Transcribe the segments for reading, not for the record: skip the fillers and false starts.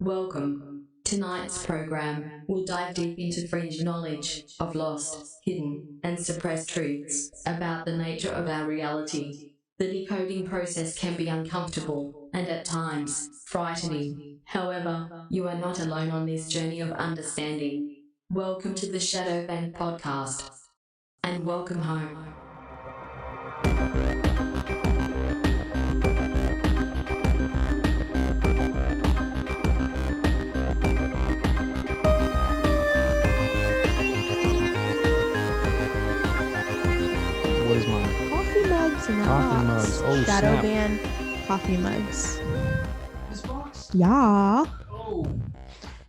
Welcome. Tonight's program will dive deep into fringe knowledge of lost, hidden, and suppressed truths about the nature of our reality. The decoding process can be uncomfortable and at times frightening. However, you are not alone on this journey of understanding. Welcome to the Shadow Band podcast, and welcome home. What is mine? Coffee mugs in that Coffee box. mugs. Oh, Shadow snap. Band coffee mugs. This box? Yeah. Oh.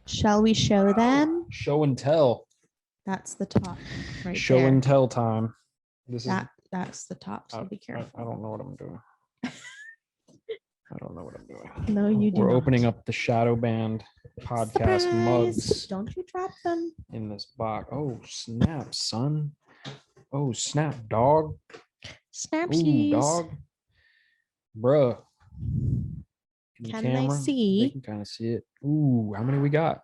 Shall we show them? Show and tell. That's the top right Show there. and tell time. This That's the top, so be careful. I don't know what I'm doing. I don't know what I'm doing. No, you do We're not. opening up the Shadow Band podcast Surprise! mugs Don't you drop them. in this box. Oh, snap, son. Oh, snap, dog. Ooh, Snapsies. dog. Bruh. Can they see? They can kind of see it. Ooh, how many we got?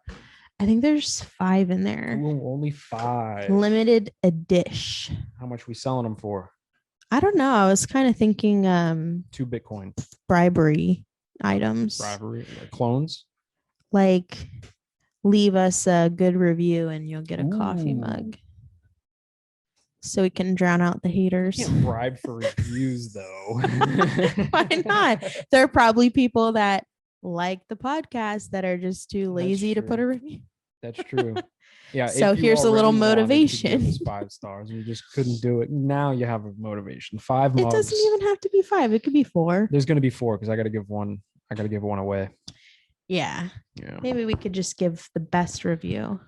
I think there's 5 in there. Ooh, only 5. Limited edition. How much we selling them for? I don't know. I was kind of thinking 2 Bitcoin. bribery items. Bribery, like clones. Like leave us a good review and you'll get a coffee Ooh. mug. So we can drown out the haters. You can't bribe for reviews though. Why not? There are probably people that like the podcast that are just too lazy to put a review. That's true. Yeah. So if you here's a little already wanted to motivation. give us 5 stars and you just couldn't do it. Now you have a motivation. 5 It mugs. doesn't even have to be 5. It could be 4. There's gonna be 4 because I gotta give one away. Yeah. Yeah. Maybe we could just give the best review.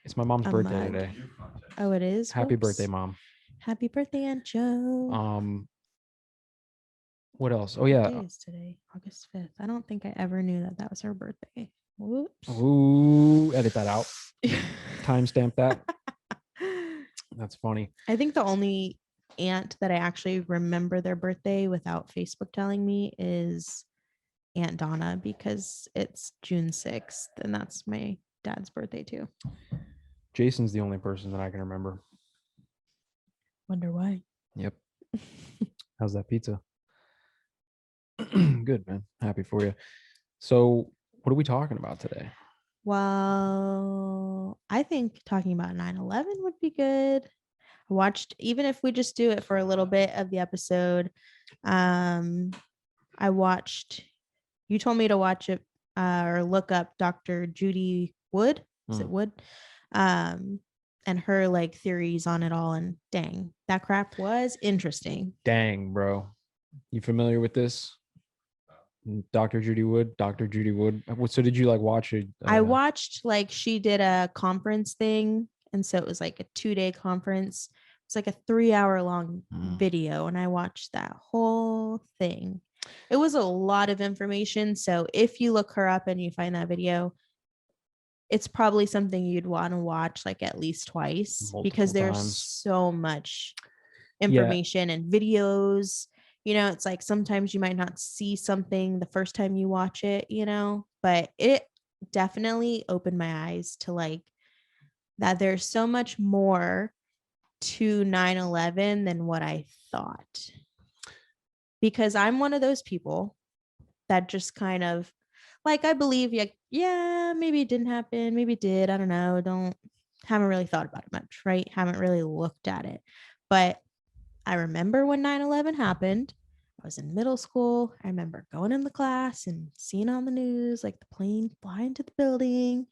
It's my mom's A birthday mug. today. Oh, it is? Happy Whoops. birthday, Mom. Happy birthday, Aunt Joe. What else? Oh What yeah. day is today? August 5th. I don't think I ever knew that was her birthday. Whoops. Ooh, edit that out. Timestamp that. That's funny. I think the only aunt that I actually remember their birthday without Facebook telling me is Aunt Donna, because it's June 6th and that's my dad's birthday too. Jason's the only person that I can remember. Wonder why. Yep. How's that pizza? Good, man. Happy for you. So what are we talking about today? Well, I think talking about 9/11 would be good. I watched, even if we just do it for a little bit of the episode, I watched, you told me to watch it or look up Dr. Judy Wood. Is it Wood? And her like theories on it all. And dang, that crap was interesting. Dang, bro. You familiar with this? Dr. Judy Wood. So did you like watch it? I watched, like, she did a conference thing. And so it was like a 2-day conference. It's like a 3-hour long video. And I watched that whole thing. It was a lot of information. So if you look her up and you find that video, it's probably something you'd want to watch like at least twice. Multiple because there's times. so much information and videos. You know, it's like sometimes you might not see something the first time you watch it, you know, but it definitely opened my eyes to like that there's so much more to 9/11 than what I thought. Because I'm one of those people that just kind of like, I believe, yeah, maybe it didn't happen. Maybe it did. I don't know. Haven't really thought about it much, right? Haven't really looked at it. But I remember when 9/11 happened. I was in middle school. I remember going in the class and seeing on the news, like the plane flying to the building.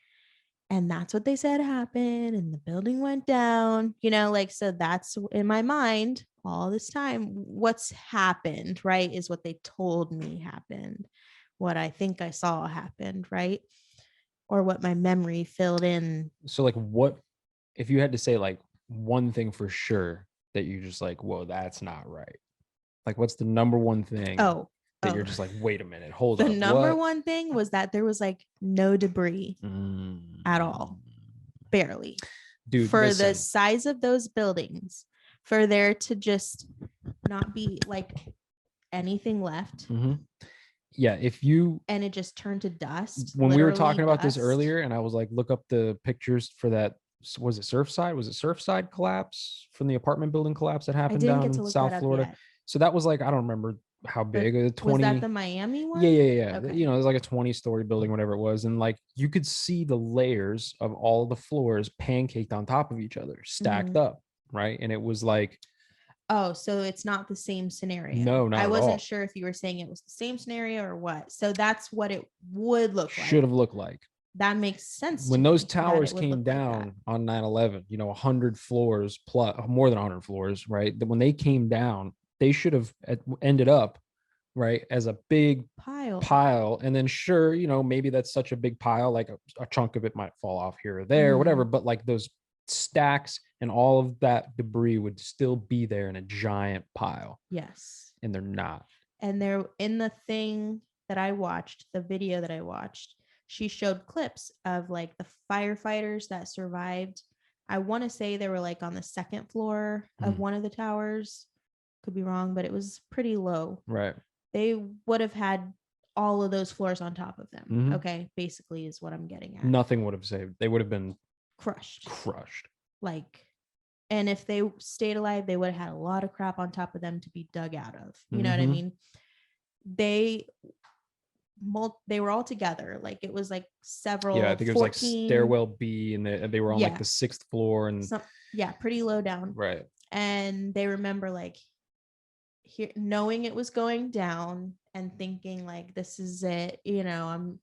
And that's what they said happened. And the building went down, you know, like, so that's in my mind all this time. What's happened, right, is what they told me happened. What I think I saw happened, right? Or what my memory filled in. So like, what if you had to say like one thing for sure that you just like, whoa, that's not right? Like, what's the number one thing that you're just like, wait a minute, hold up. The number one thing was that there was like no debris at all. Barely. Dude, for listen. the size of those buildings, for there to just not be like anything left. Yeah, if you and it just turned to dust. When we were talking about dust. this earlier, and I was like, look up the pictures for that. Was it Surfside? Was it Surfside collapse from the apartment building collapse that happened down in South Florida? Yet. So that was like, I don't remember how big. 20. Was that the Miami one? Yeah. Okay. You know, it was like a 20-story building, whatever it was, and like you could see the layers of all the floors pancaked on top of each other, stacked up, right? And it was like, oh, so it's not the same scenario. No, not I at wasn't all. sure if you were saying it was the same scenario or what. So that's what it would look like. Should have looked like. That makes sense. When those towers came down on 9/11, you know, 100 floors plus, more than 100 floors, right? When they came down, they should have ended up, right, as a big pile. And then sure, you know, maybe that's such a big pile, like a chunk of it might fall off here or there, whatever. But like those stacks and all of that debris would still be there in a giant pile. Yes. And they're not. And they're in the thing that I watched, the video that I watched, she showed clips of like the firefighters that survived. I want to say they were like on the second floor of one of the towers. Could be wrong, but it was pretty low. Right. They would have had all of those floors on top of them. Okay, basically is what I'm getting at. Nothing would have saved. They would have been crushed. Like, and if they stayed alive, they would have had a lot of crap on top of them to be dug out of. You know what I mean? They were all together. Like it was like several. Yeah, I think 14, it was like stairwell B, and they were on like the 6th floor, and pretty low down. Right. And they remember like knowing it was going down and thinking like, this is it. You know,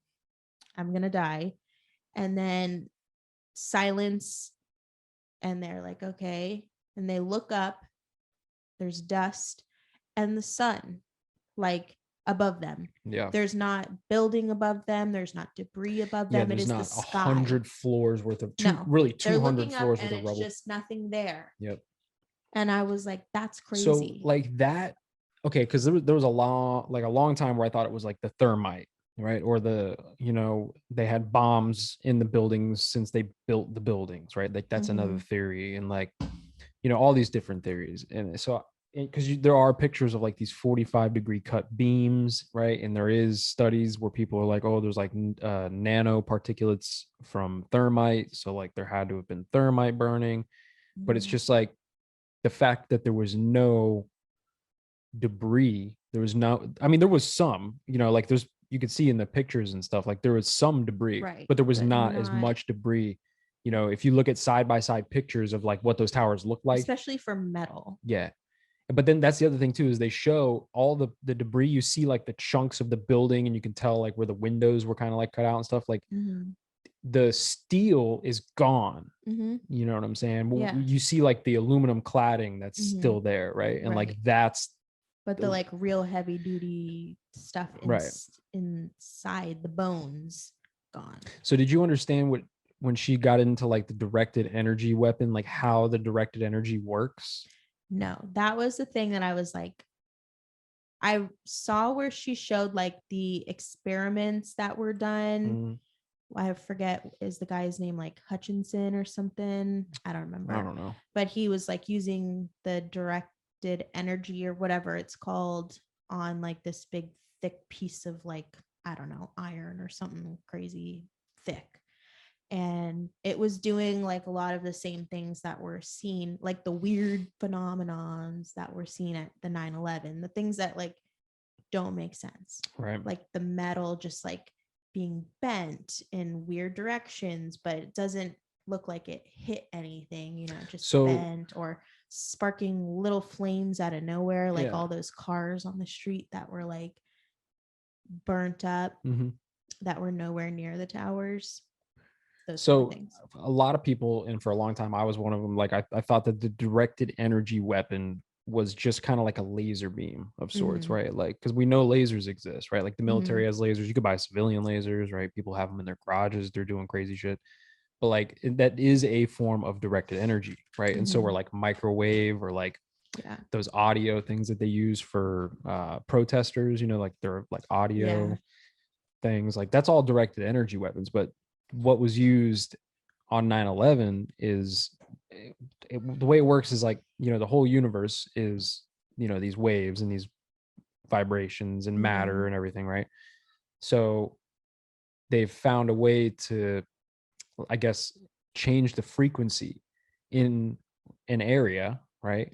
I'm gonna die, and then silence. And they're like, okay. And they look up, there's dust and the sun like above them. Yeah. There's not building above them. There's not debris above them. It is not the sky. 100 floors worth of, really 200 floors worth of rubble. It's just nothing there. Yep. And I was like, that's crazy. So like that, okay, because there was a long time where I thought it was like the thermite. Right. Or they had bombs in the buildings since they built the buildings. Right. Like that's another theory. And like, all these different theories. And so, because there are pictures of like these 45-degree cut beams. Right. And there is studies where people are like, oh, there's like nano particulates from thermite. So like there had to have been thermite burning. But it's just like the fact that there was no debris. There was some, like you could see in the pictures and stuff, like there was some debris, right, but there was not as much debris. If you look at side-by-side pictures of like what those towers look like, especially for metal. Yeah. But then that's the other thing too, is they show all the debris. You see like the chunks of the building, and you can tell like where the windows were kind of like cut out and stuff. Like the steel is gone. You know what I'm saying? Yeah. You see like the aluminum cladding that's still there, right? And like that's, but the like real heavy duty stuff inside the bones gone. So did you understand when she got into like the directed energy weapon, like how the directed energy works? No, that was the thing that I was like, I saw where she showed like the experiments that were done. I forget, is the guy's name like Hutchinson or something? I don't remember. I don't know. But he was like using the directed energy or whatever it's called on like this big thick piece of like, I don't know, iron or something crazy thick. And it was doing like a lot of the same things that were seen, like the weird phenomenons that were seen at the 9/11, the things that like don't make sense. Right. Like the metal just like being bent in weird directions, but it doesn't look like it hit anything, just bent or sparking little flames out of nowhere, like all those cars on the street that were like burnt up, that were nowhere near the towers. So a lot of people, and for a long time I was one of them, like I thought that the directed energy weapon was just kind of like a laser beam of sorts, right? Like, because we know lasers exist, right? Like the military has lasers. You could buy civilian lasers, right? People have them in their garages. They're doing crazy shit. But like that is a form of directed energy, right? And so we're like microwave or like those audio things that they use for protesters, like they're like audio things, like that's all directed energy weapons. But what was used on 9/11 is the way it works is like, the whole universe is, these waves and these vibrations and matter and everything, right? So they've found a way to, I guess, change the frequency in an area, right?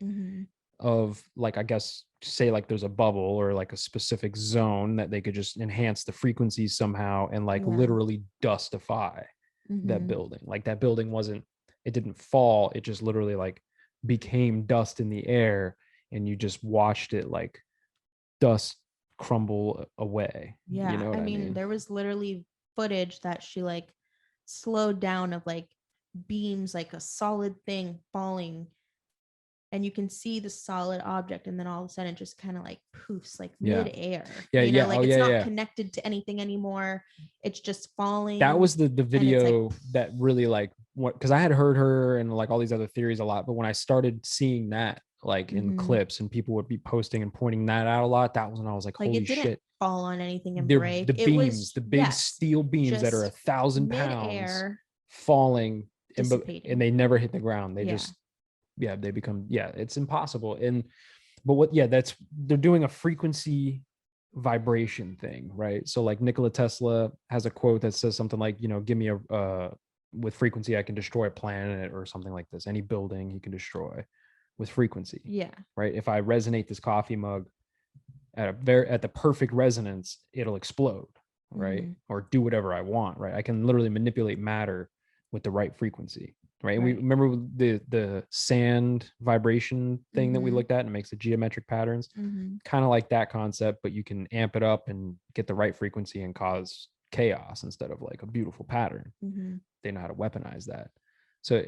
Of like, I guess, say like there's a bubble or like a specific zone that they could just enhance the frequency somehow and like literally dustify that building. Like that building it didn't fall, it just literally like became dust in the air, and you just watched it like dust crumble away. Yeah. You know what I mean, there was literally footage that she like slowed down of like beams, like a solid thing falling, and you can see the solid object, and then all of a sudden it just kind of like poofs like mid-air. Like it's not connected to anything anymore. It's just falling. That was the video like, that really like what, because I had heard her and like all these other theories a lot, but when I started seeing that like in clips and people would be posting and pointing that out a lot, that was when I was like holy it didn't shit, fall on anything and break. The beams, the big steel beams that are 1,000 pounds falling and they never hit the ground. They just they become it's impossible. But what they're doing a frequency vibration thing, right? So like Nikola Tesla has a quote that says something like, give me with frequency I can destroy a planet or something like this. Any building you can destroy with frequency. Right? If I resonate this coffee mug at the perfect resonance, it'll explode, right? Or do whatever I want, right? I can literally manipulate matter with the right frequency, right? And we remember the sand vibration thing that we looked at, and it makes the geometric patterns, kind of like that concept, but you can amp it up and get the right frequency and cause chaos instead of like a beautiful pattern. They know how to weaponize that. So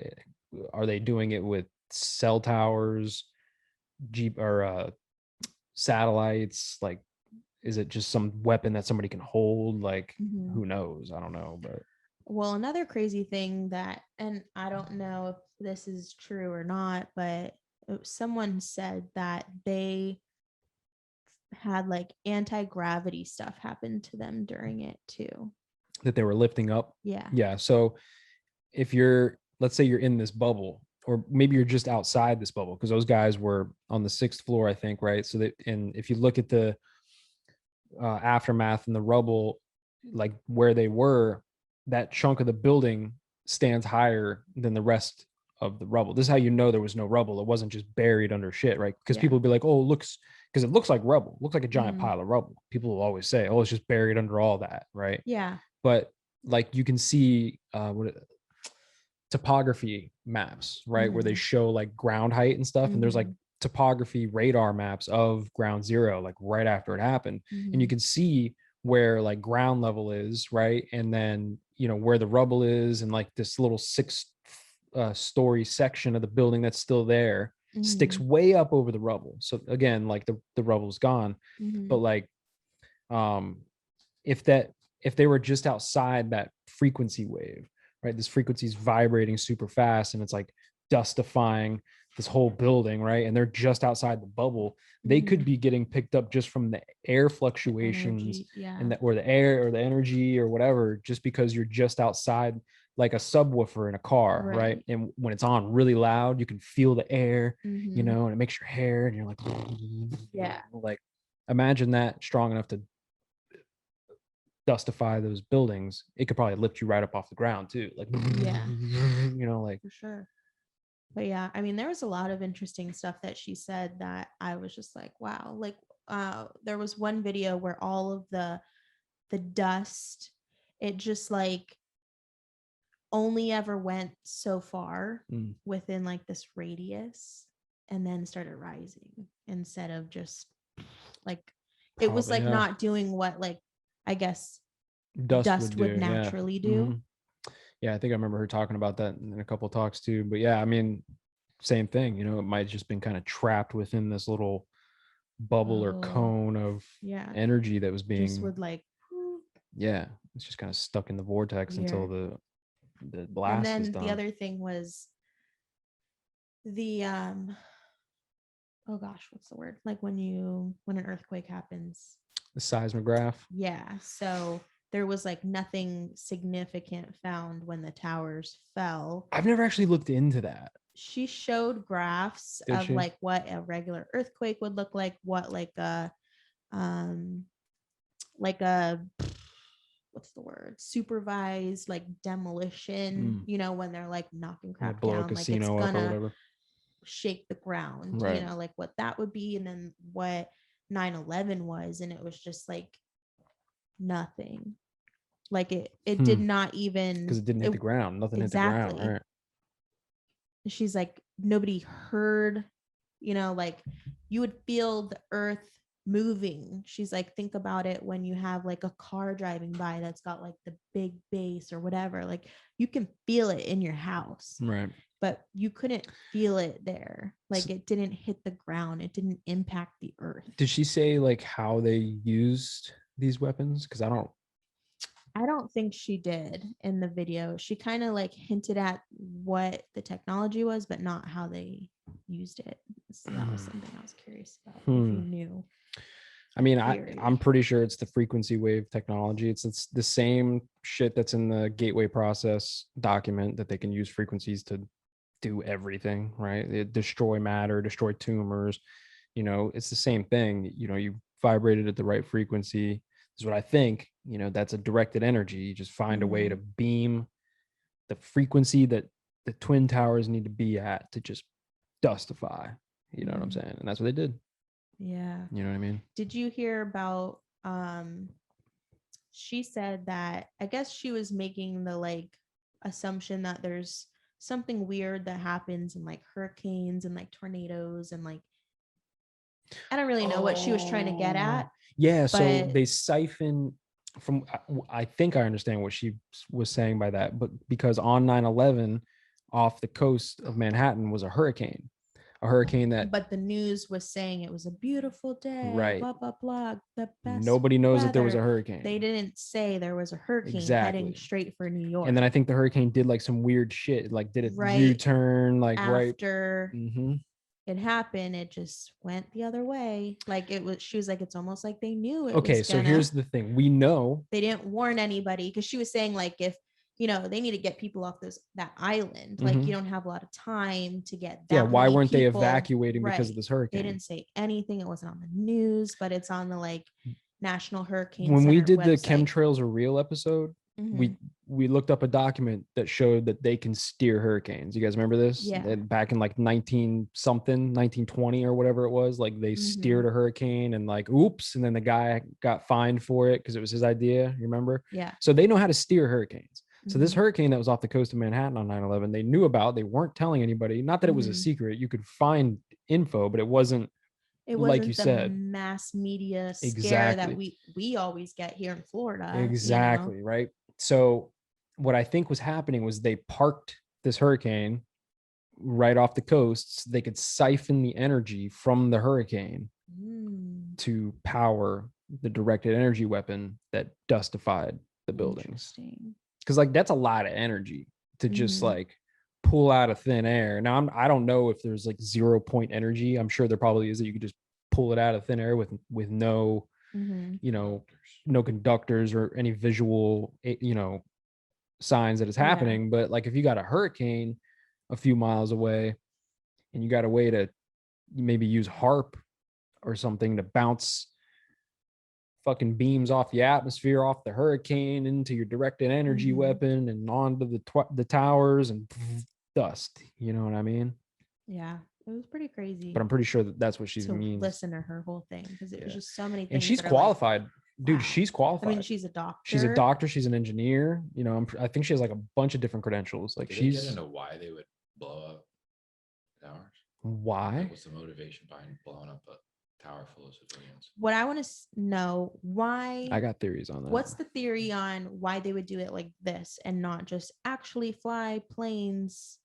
are they doing it with cell towers, satellites? Like, is it just some weapon that somebody can hold? Like, who knows? I don't know. But well, another crazy thing that, and I don't know if this is true or not, but someone said that they had like anti-gravity stuff happen to them during it too. That they were lifting up? Yeah. So if let's say you're in this bubble, or maybe you're just outside this bubble, because those guys were on the 6th floor, I think, right? So and if you look at the aftermath and the rubble, like where they were, that chunk of the building stands higher than the rest of the rubble. This is how you know there was no rubble. It wasn't just buried under shit, right? Because people would be like, oh, because it looks like rubble, looks like a giant pile of rubble. People will always say, oh, it's just buried under all that, right? Yeah. But like you can see topography maps, right? Where they show like ground height and stuff. And there's like topography radar maps of ground zero, like right after it happened. And you can see where like ground level is, right? And then, where the rubble is, and like this little 6-story section of the building that's still there sticks way up over the rubble. So again, like the rubble's gone. But like, if they were just outside that frequency wave, right? This frequency is vibrating super fast and it's like dustifying this whole building, right? And they're just outside the bubble. They could be getting picked up just from the air fluctuations and or the air or the energy or whatever, just because you're just outside like a subwoofer in a car, right? And when it's on really loud, you can feel the air, and it makes your hair, and you're like, like imagine that strong enough to dustify those buildings. It could probably lift you right up off the ground too, like like for sure. But yeah, I mean, there was a lot of interesting stuff that she said that I was just like, wow. Like there was one video where all of the dust, it just like only ever went so far within like this radius and then started rising, instead of just like it was like not doing what like I guess dust would naturally do. I think I remember her talking about that in a couple of talks too. But yeah, I mean, same thing, it might have just been kind of trapped within this little bubble or cone of energy that was being just would like it's just kind of stuck in the vortex until the blast and then is done. The other thing was the oh gosh, what's the word, like when an earthquake happens, the seismograph. So there was like nothing significant found when the towers fell. I've never actually looked into that. She showed graphs of like what a regular earthquake would look like, what like a like a, what's the word, supervised like demolition, you know, when they're like knocking crap blow a down, like it's casino up or gonna whatever. shake the ground, Right. you know, like what that would be, and then what 9/11 was, and it was just like nothing. Like it did not even, because it didn't hit the ground. Nothing hit the ground. Right. She's like, nobody heard, you know, like you would feel the earth moving. She's like, think about it when you have like a car driving by that's got like the big bass or whatever, like you can feel it in your house, right? But you couldn't feel it there. Like it didn't hit the ground. It didn't impact the earth. Did she say like how they used these weapons? Because I don't think she did in the video. She kind of like hinted at what the technology was, but not how they used it. So that was something I was curious about. If you knew. I mean, I'm pretty sure it's the frequency wave technology. It's the same shit that's in the gateway process document, that they can use frequencies to do everything, right? They destroy matter, destroy tumors. You know, it's the same thing. You know, you vibrated at the right frequency is what I think. You know, that's a directed energy. You just find a way to beam the frequency that the twin towers need to be at to just dustify. You know what I'm saying? And that's what they did. Yeah. You know what I mean? Did you hear about she said that, I guess she was making the like assumption that there's something weird that happens in like hurricanes and like tornadoes, and like I don't really know what she was trying to get at. Yeah, so they siphon from, I think I understand what she was saying by that, but because on 9/11 off the coast of Manhattan was a hurricane that, but the news was saying it was a beautiful day, right, blah blah blah, the best nobody knows weather. that there was a hurricane. They didn't say there was a hurricane heading straight for New York. And then I think the hurricane did like some weird shit, like did a U-turn, like after it happened, it just went the other way. Like it was, she was like, it's almost like they knew it was so here's the thing, we know they didn't warn anybody, because she was saying like, if you know, they need to get people off that island. Like you don't have a lot of time to get that. Why weren't they evacuating because of this hurricane? They didn't say anything. It wasn't on the news, but it's on the like National Hurricane when Center we did website. The chemtrails are real episode, we looked up a document that showed that they can steer hurricanes. You guys remember this? Back in like 1920 or whatever it was, like they steered a hurricane and like oops, and then the guy got fined for it because it was his idea. You remember? Yeah. So they know how to steer hurricanes. So this hurricane that was off the coast of Manhattan on 9/11, they knew about. They weren't telling anybody. Not that it was a secret. You could find info, but it wasn't. It wasn't like you said, mass media scare that we always get here in Florida. Exactly, right? So what I think was happening was they parked this hurricane right off the coast so they could siphon the energy from the hurricane to power the directed energy weapon that dustified the buildings. Because like that's a lot of energy to just like pull out of thin air. Now I don't know if there's like 0 point energy. I'm sure there probably is, that you could just pull it out of thin air with no you know, no conductors or any visual, you know, signs that it's happening. But like if you got a hurricane a few miles away and you got a way to maybe use HARP or something to bounce fucking beams off the atmosphere, off the hurricane into your directed energy weapon and onto the towers and dust, you know what I mean? Yeah, it was pretty crazy. But I'm pretty sure that's what she means. Listen to her whole thing, because it was just so many things. And she's qualified. Like, dude, she's qualified. I mean, she's a doctor. She's an engineer. You know, I think she has like a bunch of different credentials. Like, Did they get into why they would blow up towers? Why? Like, what's the motivation behind blowing up a tower full of civilians? What I want to know, why? I got theories on that. What's the theory on why they would do it like this and not just actually fly planes?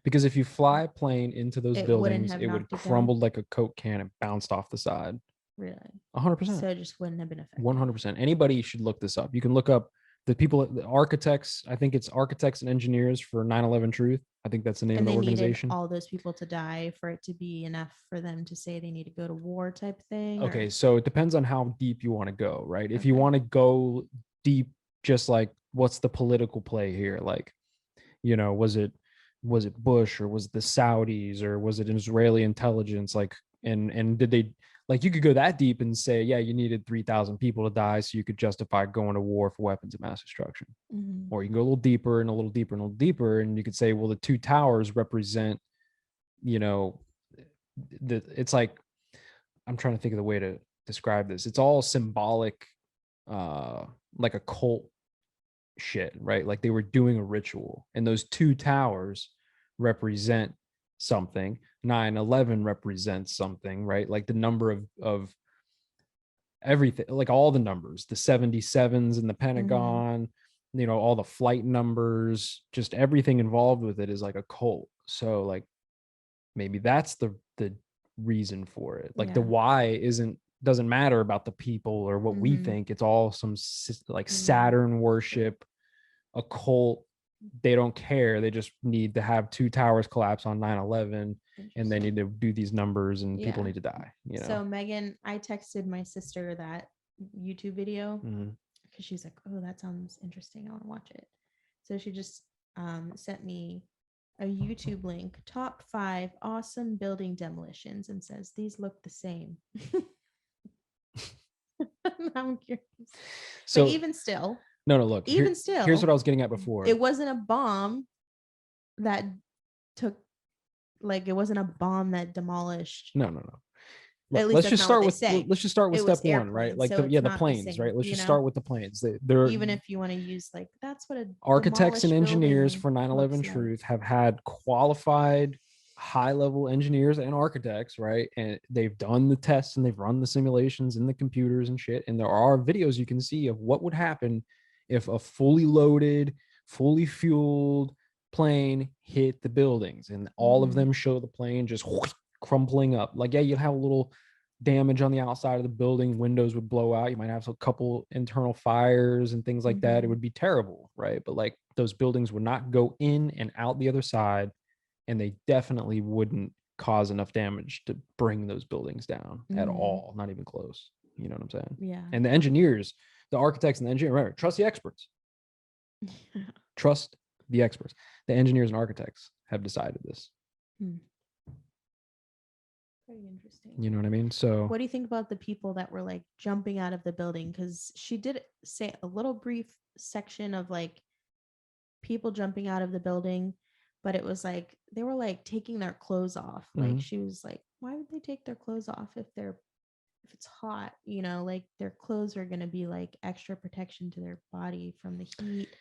Because if you fly a plane into those buildings, it would crumble like a Coke can and bounced off the side. Really? 100%. So it just wouldn't have been effective. 100%. Anybody should look this up. You can look up the people, the architects. I think it's Architects and Engineers for 9/11 Truth. I think that's the name of the organization. Needed all those people to die for it to be enough for them to say they need to go to war type thing. Okay, so it depends on how deep you want to go, right? If you want to go deep, just like what's the political play here? Like, you know, was it Bush, or was it the Saudis, or was it Israeli intelligence? Like, and did they, like you could go that deep and say, yeah, you needed 3,000 people to die so you could justify going to war for weapons of mass destruction. Or you can go a little deeper and a little deeper and a little deeper, and you could say, well, the two towers represent, it's like, I'm trying to think of the way to describe this. It's all symbolic, like a cult shit, right? Like they were doing a ritual, and those two towers represent something. 9/11 represents something, right? Like the number of everything, like all the numbers, the 77s in the Pentagon, all the flight numbers, just everything involved with it is like a cult. So like maybe that's the reason for it. Like the why doesn't matter about the people or what we think. It's all some like Saturn worship, a cult. They don't care. They just need to have two towers collapse on 9/11, and they need to do these numbers, and people need to die. So Megan, I texted my sister that YouTube video because she's like, "Oh, that sounds interesting. I want to watch it." So she just sent me a YouTube link, top 5 awesome building demolitions, and says these look the same. I'm curious. So but even still, no, look. Still, here's what I was getting at before. It wasn't a bomb that took, like, it wasn't a bomb that demolished. No. Let's just start with step 1, right? Like so the planes, right? Let's just start with the planes. They're even if you want to use like that's what a architects and engineers for 9/11 truth have had qualified high-level engineers and architects, right? And they've done the tests and they've run the simulations in the computers and shit. And there are videos you can see of what would happen if a fully loaded, fully fueled plane hit the buildings, and all of them show the plane just crumpling up. Like, yeah, you'll have a little damage on the outside of the building, windows would blow out, you might have a couple internal fires and things like that. It would be terrible, right? But like those buildings would not go in and out the other side, and they definitely wouldn't cause enough damage to bring those buildings down at all, not even close. You know what I'm saying? Yeah. And the engineers, the architects and the engineers, remember, trust the experts. Trust the experts. The engineers and architects have decided this. Pretty interesting. You know what I mean? So what do you think about the people that were like jumping out of the building? Because she did say a little brief section of like people jumping out of the building, but it was like they were like taking their clothes off. Like she was like, why would they take their clothes off if it's hot? Like their clothes are going to be like extra protection to their body from the heat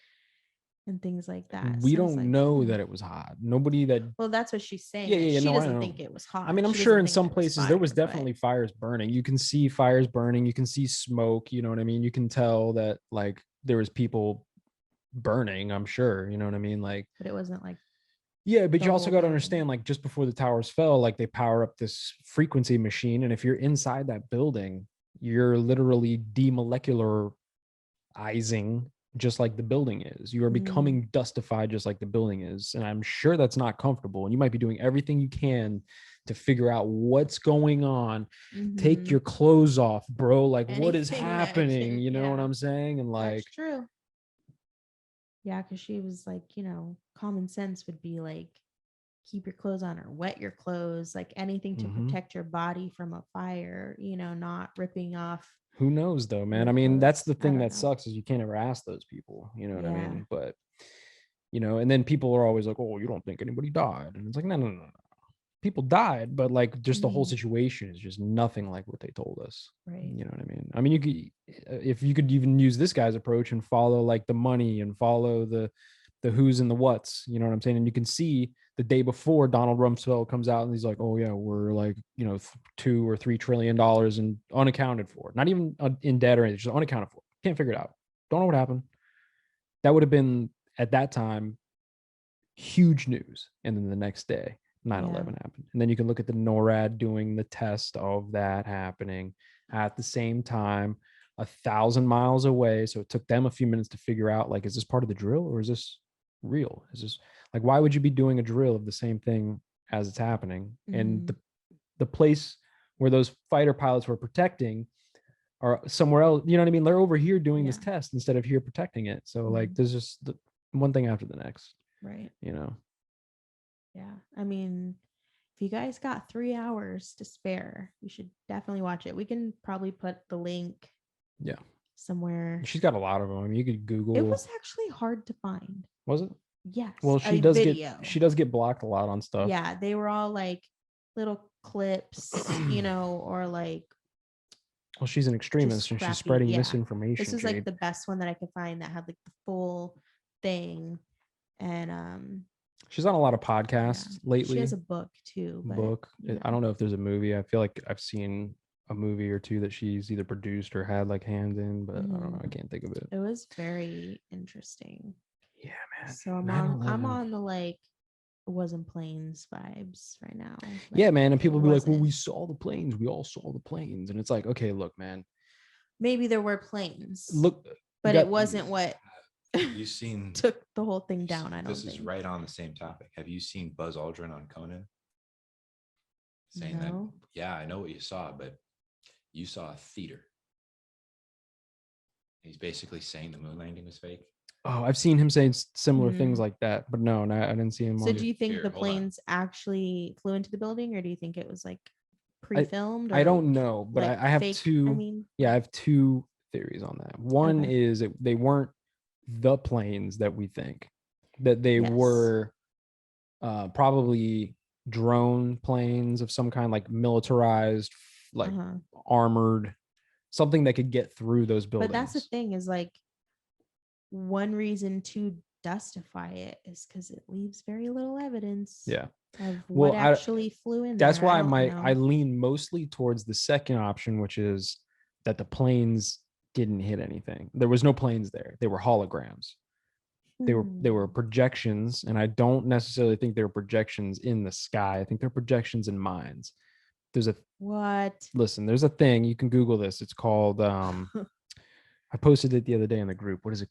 and things like that. We don't know that it was hot. Nobody that. Well, that's what she's saying. Yeah. She doesn't think it was hot. I mean, I'm sure in some places there was definitely fires burning. You can see fires burning. You can see smoke. You know what I mean? You can tell that like there was people burning. I'm sure. You know what I mean? Like, but it wasn't like. Yeah, but you also got to understand, like, just before the towers fell, like they power up this frequency machine, and if you're inside that building, you're literally demolecularizing just like the building is. You are becoming dustified just like the building is. And I'm sure that's not comfortable. And you might be doing everything you can to figure out what's going on. Take your clothes off, bro. Like, what is happening? You know what I'm saying? And like, that's true. Yeah, because she was like, common sense would be like, keep your clothes on or wet your clothes, like anything to protect your body from a fire, not ripping off. Who knows though, man? I mean, that's the thing that sucks is you can't ever ask those people, you know what I mean? But, and then people are always like, oh, you don't think anybody died? And it's like, no. People died, but like just the whole situation is just nothing like what they told us. Right. You know what I mean? I mean, you could, if you could even use this guy's approach and follow like the money and follow the who's and the what's, you know what I'm saying? And you can see the day before Donald Rumsfeld comes out and he's like, oh yeah, we're like, $2 or $3 trillion and unaccounted for, not even in debt or anything, just unaccounted for. Can't figure it out. Don't know what happened. That would have been at that time huge news. And then the next day, 9/11 happened. And then you can look at the NORAD doing the test of that happening at the same time, 1,000 miles away. So it took them a few minutes to figure out, like, is this part of the drill or is this real? Is this like, why would you be doing a drill of the same thing as it's happening? And the place where those fighter pilots were protecting are somewhere else. You know what I mean? They're over here doing this test instead of here protecting it. So like, there's just one thing after the next. Right. Yeah. I mean, if you guys got 3 hours to spare, you should definitely watch it. We can probably put the link Yeah. somewhere. She's got a lot of them. I mean, you could Google. It was actually hard to find. Was it? Yes. Well, a video. She does get blocked a lot on stuff. Yeah, they were all like little clips, you know, or like. Well, she's an extremist and she's spreading misinformation. This is like the best one that I could find that had like the full thing, and she's on a lot of podcasts lately. She has a book too. But, I don't know if there's a movie. I feel like I've seen a movie or two that she's either produced or had like hands in, but I don't know. I can't think of it. It was very interesting. Yeah, man. So I'm on the like it wasn't planes vibes right now. Like, yeah, man. And people be like, well, we saw the planes. We all saw the planes. And it's like, okay, look, man. Maybe there were planes. Look, but it wasn't what you've seen took the whole thing down. I don't think. This is right on the same topic. Have you seen Buzz Aldrin on Conan? Saying that, yeah, I know what you saw, but you saw a theater. He's basically saying the moon landing was fake. Oh, I've seen him saying similar things like that, but no, I didn't see him. So do you think the planes actually flew into the building, or do you think it was like pre-filmed? I don't know, but like I have fake, two. I have two theories on that. One is they weren't the planes that we think, that they were probably drone planes of some kind, like militarized, like armored, something that could get through those buildings. But that's the thing is like, one reason to justify it is because it leaves very little evidence. Yeah. Of what actually flew in. That's why I lean mostly towards the second option, which is that the planes didn't hit anything. There was no planes there. They were holograms. They were projections, and I don't necessarily think they were projections in the sky. I think they're projections in minds. There's a there's a thing, you can Google this. It's called I posted it the other day in the group. What is it?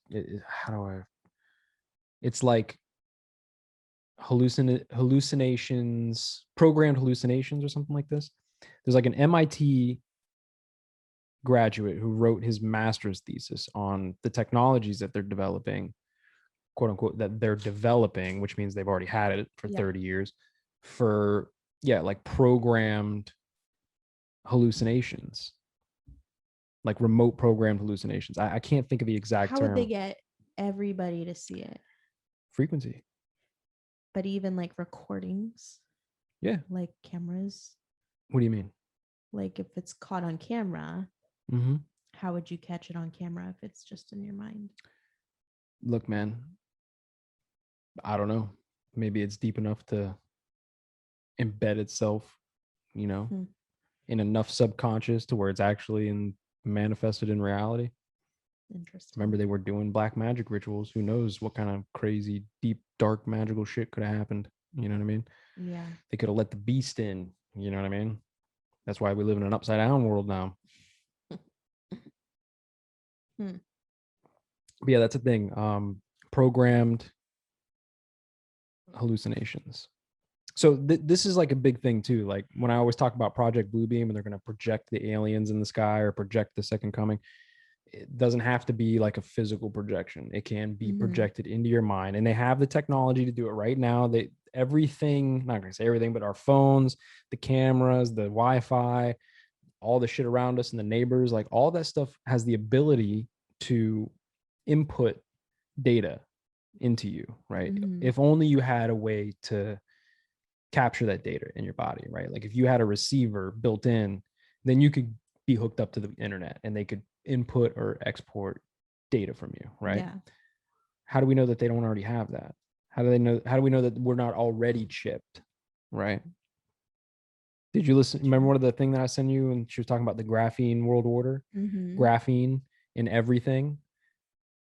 It's like hallucinations, programmed hallucinations or something like this. There's like an MIT graduate who wrote his master's thesis on the technologies that they're developing, quote unquote, that they're developing, which means they've already had it for 30 years, for, like programmed hallucinations. Like remote programmed hallucinations. I can't think of the exact term. How would they get everybody to see it? Frequency. But even like recordings? Yeah. Like cameras? What do you mean? Like if it's caught on camera, how would you catch it on camera if it's just in your mind? Look, man, I don't know. Maybe it's deep enough to embed itself, in enough subconscious to where it's actually manifested in reality. Interesting. Remember, they were doing black magic rituals. Who knows what kind of crazy, deep, dark, magical shit could have happened? You know what I mean? Yeah. They could have let the beast in. You know what I mean? That's why we live in an upside down world now. But yeah, that's a thing. Programmed hallucinations. So this is like a big thing too. Like when I always talk about Project Bluebeam and they're going to project the aliens in the sky or project the second coming, it doesn't have to be like a physical projection. It can be projected into your mind, and they have the technology to do it right now. Everything, not going to say everything, but our phones, the cameras, the Wi-Fi, all the shit around us and the neighbors, like all that stuff has the ability to input data into you, right? If only you had a way to capture that data in your body, right? Like if you had a receiver built in, then you could be hooked up to the internet and they could input or export data from you, right? Yeah. How do we know that they don't already have that? How do we know that we're not already chipped, right? Did you listen? Remember one of the thing that I sent you and she was talking about the graphene world order? Graphene in everything.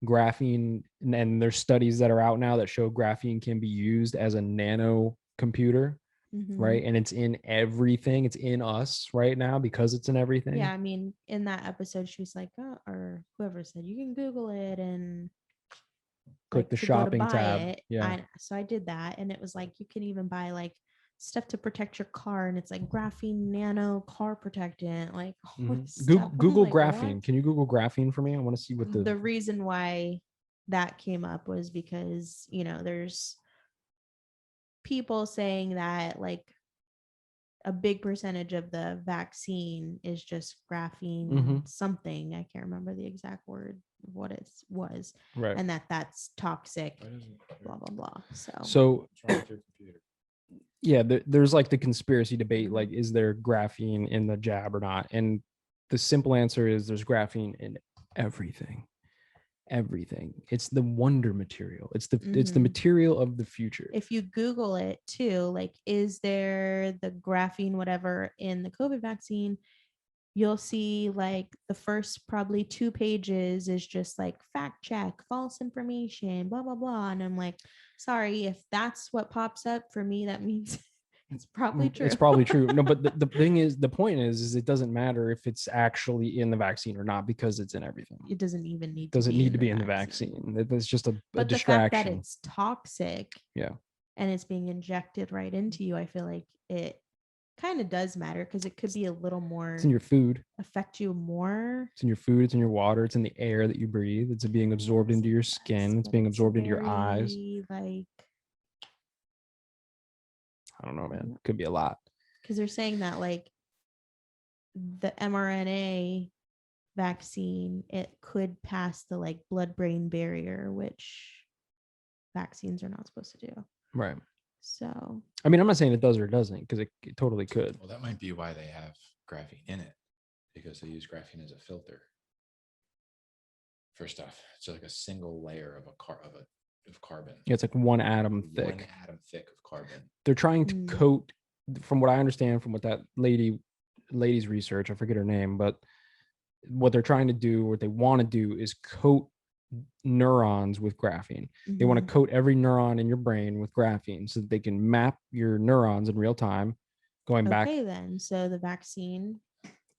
Graphene, and there's studies that are out now that show graphene can be used as a nano computer, right? And it's in everything. It's in us right now because it's in everything. Yeah, I mean, in that episode, she was like, or whoever said, you can Google it and click the shopping tab. Yeah. So I did that, and it was like you can even buy like stuff to protect your car, and it's like graphene nano car protectant. Like Google like, graphene. what? Can you Google graphene for me? I want to see what the reason why that came up was because there's people saying that like a big percentage of the vaccine is just graphene Mhm. something. I can't remember the exact word of what it was, Right. and that's toxic. Blah blah blah. So What's wrong with your computer? yeah, there's like the conspiracy debate, like, is there graphene in the jab or not? And the simple answer is there's graphene in everything. Everything. It's the wonder material. It's the material of the future. If you Google it too, like, is there the graphene whatever in the COVID vaccine? You'll see like the first probably 2 pages is just like fact check, false information, blah blah blah, and I'm like, sorry, if that's what pops up for me, that means it's probably true. It's probably true. No, but the thing is, the point is it doesn't matter if it's actually in the vaccine or not, because it's in everything. It doesn't even need Doesn't need to be in the vaccine. vaccine. That's just a But the distraction. fact that it's toxic, Yeah, and it's being injected right into you, I feel like it kind of does matter, because it could be a little more, it's in your food. affect you more. It's in your food. It's in your water. It's in the air that you breathe. It's being absorbed into your skin. It's being absorbed into your eyes. Like, I don't know, man. Could be a lot. because they're saying that like the mRNA vaccine, it could pass the like blood-brain barrier, which vaccines are not supposed to do. Right. So I mean, I'm not saying it does or doesn't, because it totally could. Well, that might be why they have graphene in it, because they use graphene as a filter for stuff. It's like a single layer of carbon. Yeah, it's like one atom thick. One atom thick of carbon. They're trying to coat, from what I understand, from what that lady's research, I forget her name, but what they're trying to do, what they want to do, is coat neurons with graphene. They want to coat every neuron in your brain with graphene so that they can map your neurons in real time, going back. Okay, then. So the vaccine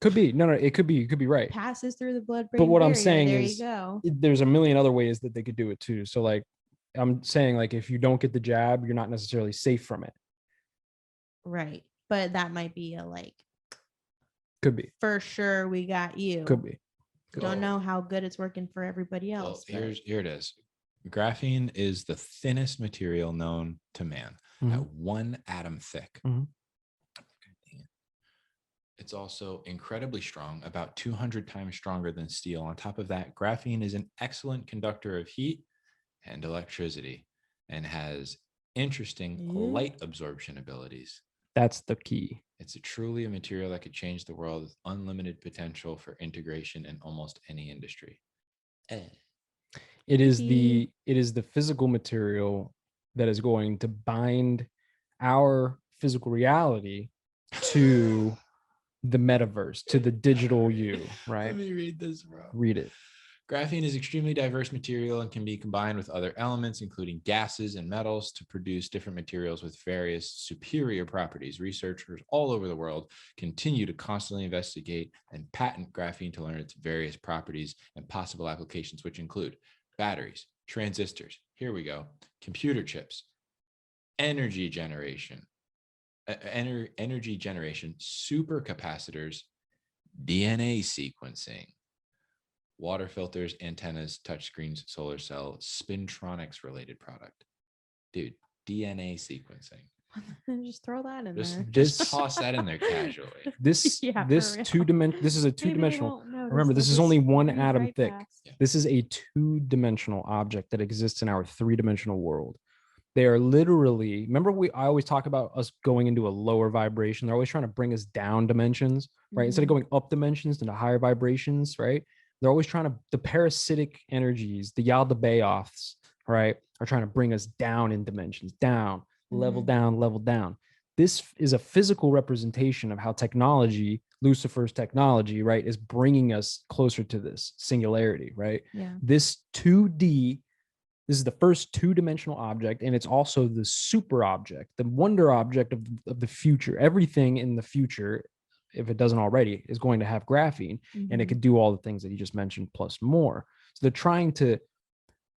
could be it could be, you could be right, passes through the blood-brain but what barrier. I'm saying there is you go. there's a million other ways that they could do it too. So like I'm saying, like, if you don't get the jab, you're not necessarily safe from it. Right. But that might be a like, could be, for sure we got you. Could be. Don't know how good it's working for everybody else. Well, here it is. Graphene is the thinnest material known to man, at 1 atom thick. It's also incredibly strong, about 200 times stronger than steel. On top of that, graphene is an excellent conductor of heat and electricity, and has interesting light absorption abilities. That's the key. It's truly a material that could change the world with unlimited potential for integration in almost any industry. It is the physical material that is going to bind our physical reality to the metaverse, to the digital you, right? Let me read this, bro. Read it. Graphene is extremely diverse material and can be combined with other elements, including gases and metals, to produce different materials with various superior properties. Researchers all over the world continue to constantly investigate and patent graphene to learn its various properties and possible applications, which include batteries, transistors, here we go, computer chips, energy generation, supercapacitors, DNA sequencing, water filters, antennas, touchscreens, solar cell, spintronics related product. Dude, DNA sequencing. Just throw that in there. Just toss that in there casually. This is a two-dimensional. Remember, this is only 1 atom thick. Yeah. This is a 2-dimensional object that exists in our 3-dimensional world. They are literally, remember I always talk about us going into a lower vibration. They're always trying to bring us down dimensions, right? Instead of going up dimensions into higher vibrations, right? They're always trying to, the parasitic energies, the Yaldabaoths, right, are trying to bring us down in dimensions, down, level down, level down. This is a physical representation of how technology, Lucifer's technology, right, is bringing us closer to this singularity, right? Yeah. This is the first 2-dimensional object, and it's also the super object, the wonder object of the future. Everything in the future, if it doesn't already, is going to have graphene, and it could do all the things that you just mentioned plus more. So they're trying to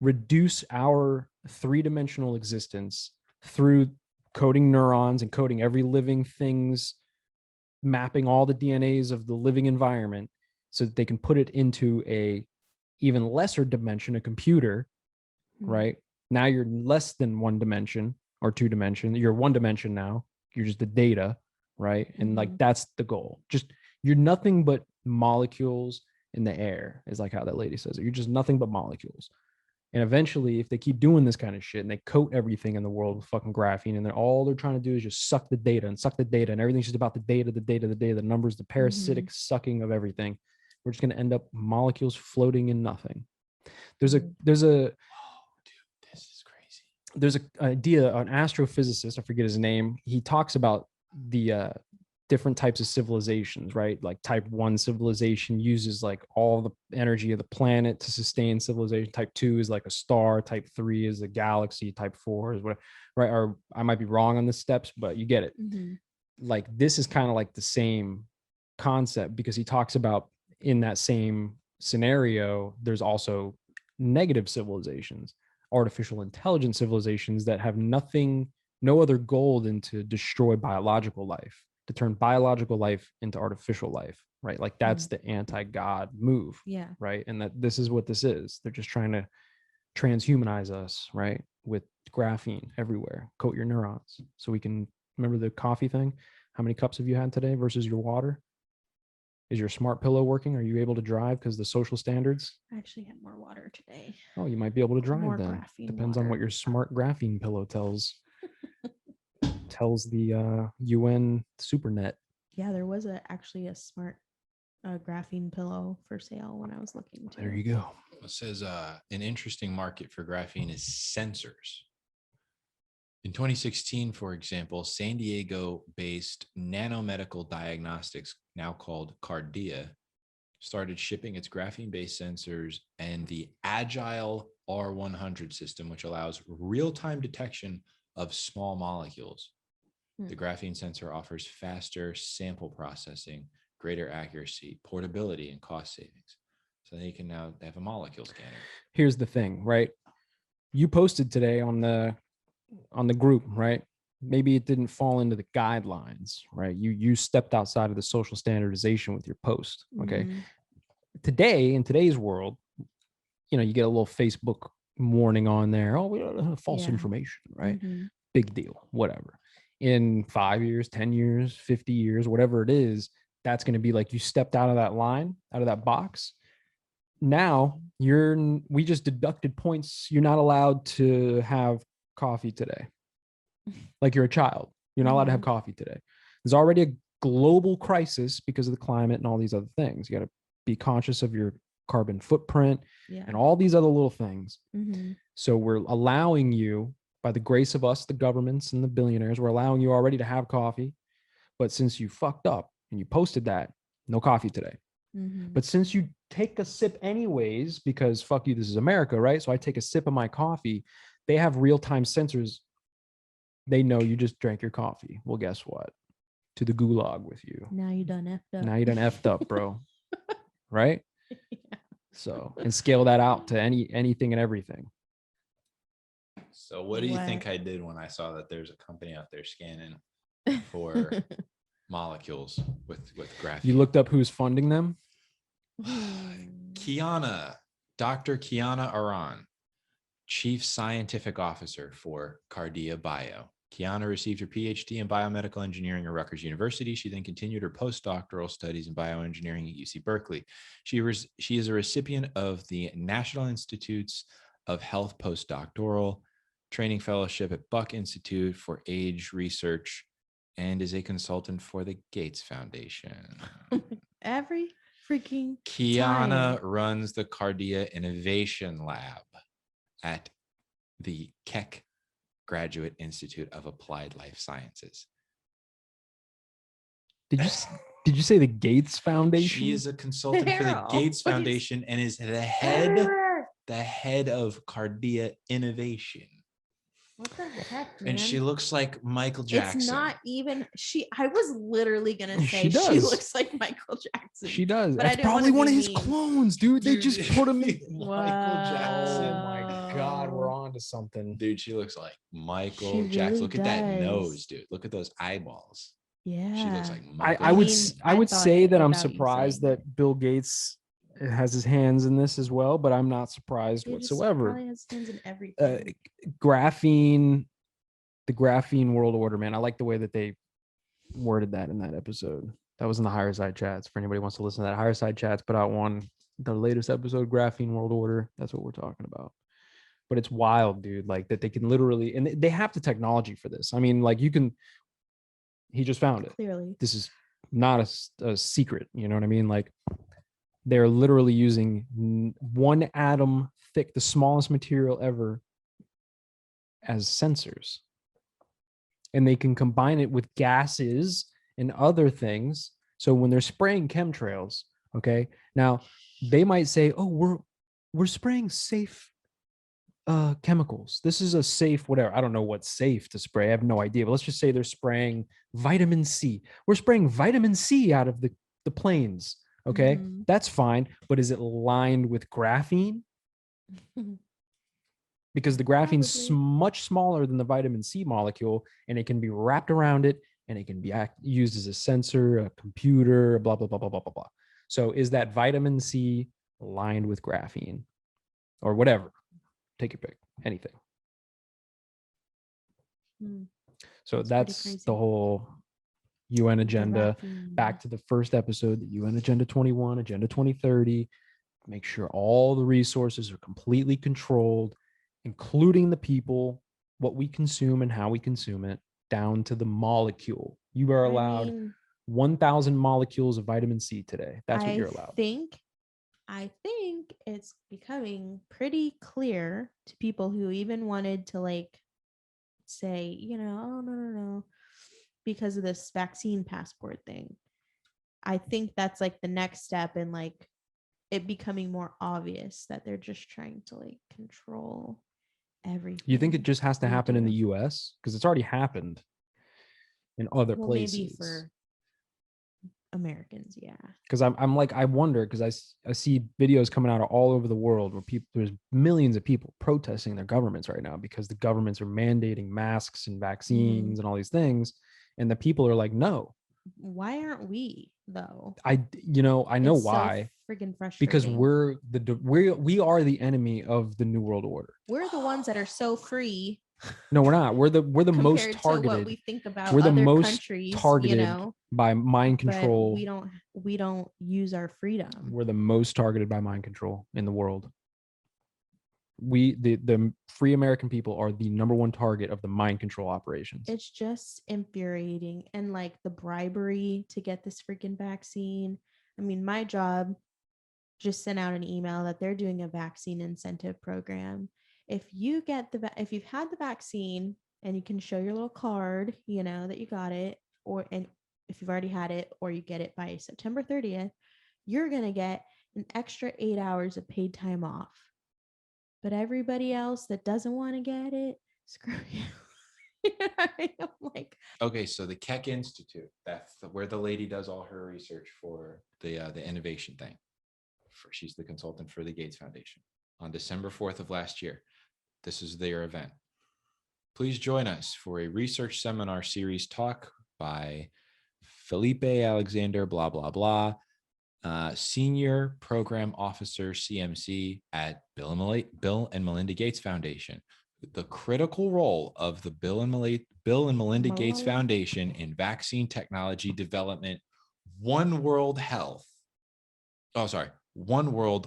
reduce our 3-dimensional existence through coding neurons and coding every living thing's, mapping all the DNAs of the living environment so that they can put it into a even lesser dimension, a computer, right? Now you're less than 1 dimension or 2 dimension. You're 1 dimension now. You're just the data, right? And like Mhm. that's the goal. Just you're nothing but molecules in the air, is like how that lady says it. You're just nothing but molecules. And eventually, if they keep doing this kind of shit and they coat everything in the world with fucking graphene, and then all they're trying to do is just suck the data and suck the data, and everything's just about the data, the data, the data, the numbers, the parasitic sucking of everything, we're just going to end up molecules floating in nothing. There's a Oh, dude, this is crazy. there's an idea, an astrophysicist, I forget his name, he talks about the different types of civilizations, right? Like type 1 civilization uses like all the energy of the planet to sustain civilization. Type 2 is like a star. Type 3 is a galaxy. Type 4 is what, right? Or I might be wrong on the steps, but you get it. Like this is kind of like the same concept, because he talks about in that same scenario, there's also negative civilizations, artificial intelligence civilizations that have nothing, no other goal than to destroy biological life, to turn biological life into artificial life, right? Like that's the anti-God move, Yeah. right? And that this is what this is. They're just trying to transhumanize us, right? With graphene everywhere, coat your neurons so we can remember the coffee thing. How many cups have you had today versus your water? Is your smart pillow working? Are you able to drive because the social standards? I actually had more water today. Oh, you might be able to drive More then. graphene Depends on what water. your smart graphene pillow tells the UN SuperNet. Yeah, there was actually a smart graphene pillow for sale when I was looking too. There you go. It says an interesting market for graphene is sensors. In 2016, for example, San Diego-based Nanomedical Diagnostics, now called Cardia, started shipping its graphene-based sensors and the Agile R100 system, which allows real-time detection of small molecules. The graphene sensor offers faster sample processing, greater accuracy, portability, and cost savings. So they can now have a molecule scanner. Here's the thing, right? You posted today on the group, right? Maybe it didn't fall into the guidelines, right? You stepped outside of the social standardization with your post. Okay. Today, in today's world, you know, you get a little Facebook warning on there. Oh, we don't have false information, right? Big deal, whatever. In 5 years, 10 years, 50 years, whatever it is, that's going to be like you stepped out of that line, out of that box. Now we just deducted points. You're not allowed to have coffee today. Like you're a child. You're not allowed to have coffee today. There's already a global crisis because of the climate and all these other things. You got to be conscious of your carbon footprint and all these other little things. So we're allowing you, by the grace of us, the governments and the billionaires, we're allowing you already to have coffee. But since you fucked up and you posted that, no coffee today. But since you take a sip anyways, because fuck you, this is America, right? So I take a sip of my coffee. They have real-time sensors. They know you just drank your coffee. Well, guess what? To the gulag with you. Now you done effed up. Now you done effed up, bro. Right? So, and scale that out to anything and everything. So what do you think I did when I saw that there's a company out there scanning for molecules with graphene? You looked up who's funding them? Kiana, Dr. Kiana Aran, Chief Scientific Officer for Cardia Bio. Kiana received her PhD in biomedical engineering at Rutgers University. She then continued her postdoctoral studies in bioengineering at UC Berkeley. She is a recipient of the National Institutes of Health Postdoctoral Training Fellowship at Buck Institute for Age Research and is a consultant for the Gates Foundation. Every freaking Kiana runs the Cardia Innovation Lab at the Keck Graduate Institute of Applied Life Sciences. Did you say the Gates Foundation? She is a consultant for the Gates Foundation and is the head of Cardia Innovation. What the heck, man? And she looks like Michael Jackson. It's not even I was literally gonna say she looks like Michael Jackson. She does. But That's probably one of his clones, dude. They just put him in. Michael Jackson. Oh my God, we're on to something. Dude, she looks like Michael She Jackson. really Look at that does. nose, dude. Look at those eyeballs. Yeah. She looks like Michael. I would Jackson. I would thought say it that I'm without you surprised saying that Bill Gates has his hands in this as well, but I'm not surprised He just whatsoever. probably has hands in everything. Graphene, the graphene world order, man. I like the way that they worded that in that episode. That was in the Higher Side Chats. For anybody who wants to listen to that, Higher Side Chats put out one, the latest episode, Graphene World Order. That's what we're talking about. But it's wild, dude. Like that they can literally, and they have the technology for this. I mean, like you can. He just found it. Clearly. This is not a secret. You know what I mean? Like they're literally using 1 atom thick, the smallest material ever, as sensors. And they can combine it with gases and other things. So when they're spraying chemtrails, okay, now they might say, oh, we're spraying safe chemicals. This is a safe whatever. I don't know what's safe to spray. I have no idea. But let's just say they're spraying vitamin C. We're spraying vitamin C out of the planes. Okay, that's fine. But is it lined with graphene? Because the graphene's much smaller than the vitamin C molecule, and it can be wrapped around it, and it can be used as a sensor, a computer, blah, blah, blah, blah, blah, blah, blah. So is that vitamin C lined with graphene or whatever? Take your pick, anything. So that's the whole UN agenda. Back to the first episode, the UN Agenda 21, Agenda 2030. Make sure all the resources are completely controlled, including the people, what we consume and how we consume it, down to the molecule. You are allowed 1,000 molecules of vitamin C today. That's what you're allowed. I think it's becoming pretty clear to people who even wanted to like say, you know, oh, no, because of this vaccine passport thing. I think that's like the next step in like it becoming more obvious that they're just trying to like control everything. You think it just has to happen in the US? Because it's already happened in other places. Maybe for Americans, yeah. Because I'm like, I wonder, because I see videos coming out of all over the world where there's millions of people protesting their governments right now because the governments are mandating masks and vaccines and all these things, and the people are like, no. Why aren't we though? I know why. So freaking frustrating. Because we are the enemy of the New World Order. We're the ones that are so free. No, we're not. We're the most targeted. To what we think about we're the other most countries, targeted, you know, by mind control. But we don't use our freedom. We're the most targeted by mind control in the world. The free American people are the number one target of the mind control operations. It's just infuriating. And like the bribery to get this freaking vaccine. I mean, my job just sent out an email that they're doing a vaccine incentive program. If you've had the vaccine and you can show your little card, you know, that you got it, and if you've already had it, or you get it by September 30th, you're going to get an extra 8 hours of paid time off. But everybody else that doesn't want to get it, screw you. You know what I mean? I'm like, okay, so the Keck Institute, that's where the lady does all her research for the innovation thing. She's the consultant for the Gates Foundation. On December 4th of last year, this is their event. Please join us for a research seminar series talk by Felipe Alexander, blah, blah, blah, Senior Program Officer, CMC at Bill and Melinda Gates Foundation. The critical role of the Bill and Melinda Gates Foundation in vaccine technology development, One World,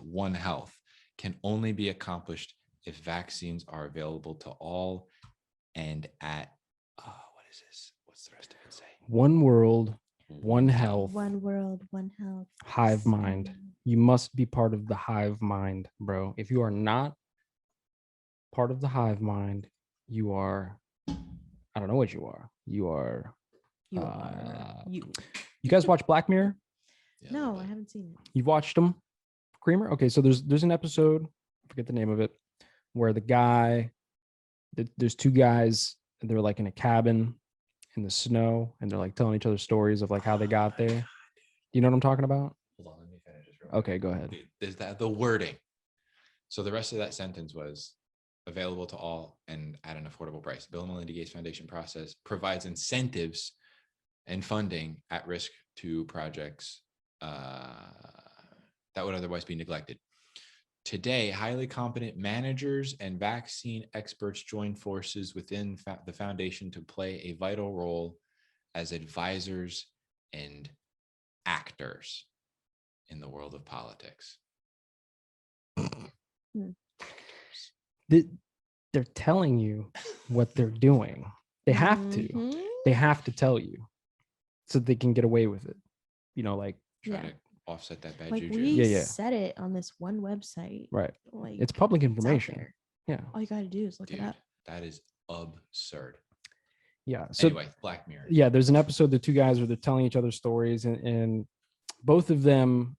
One Health can only be accomplished if vaccines are available to all and at, what is this? What's the rest of it say? One world, one health. One world, one health. Hive mind. You must be part of the hive mind, bro. If you are not part of the hive mind, you are, I don't know what you are. You guys watch Black Mirror? Yeah, no, I haven't seen it. You've watched them, Creamer? Okay, so there's an episode, I forget the name of it, where there's two guys, and they're like in a cabin in the snow, and they're like telling each other stories of like how they got there. Do you know what I'm talking about? Hold on, let me finish this. Okay, go ahead. Is that the wording? So the rest of that sentence was available to all and at an affordable price. Bill and Melinda Gates Foundation process provides incentives and funding at risk to projects that would otherwise be neglected. Today, highly competent managers and vaccine experts join forces within the foundation to play a vital role as advisors and actors in the world of politics. They're telling you what they're doing. They have to. Mhm. They have to tell you so they can get away with it. You know, like Try Yeah. to offset that bad Like juju. we Yeah. said it on this one website. right. Like It's public out information. there. Yeah. All you gotta do is look Dude, it up. that is absurd. Yeah. So Anyway, Black Mirror. yeah, there's an episode, the two guys where they're telling each other stories, and both of them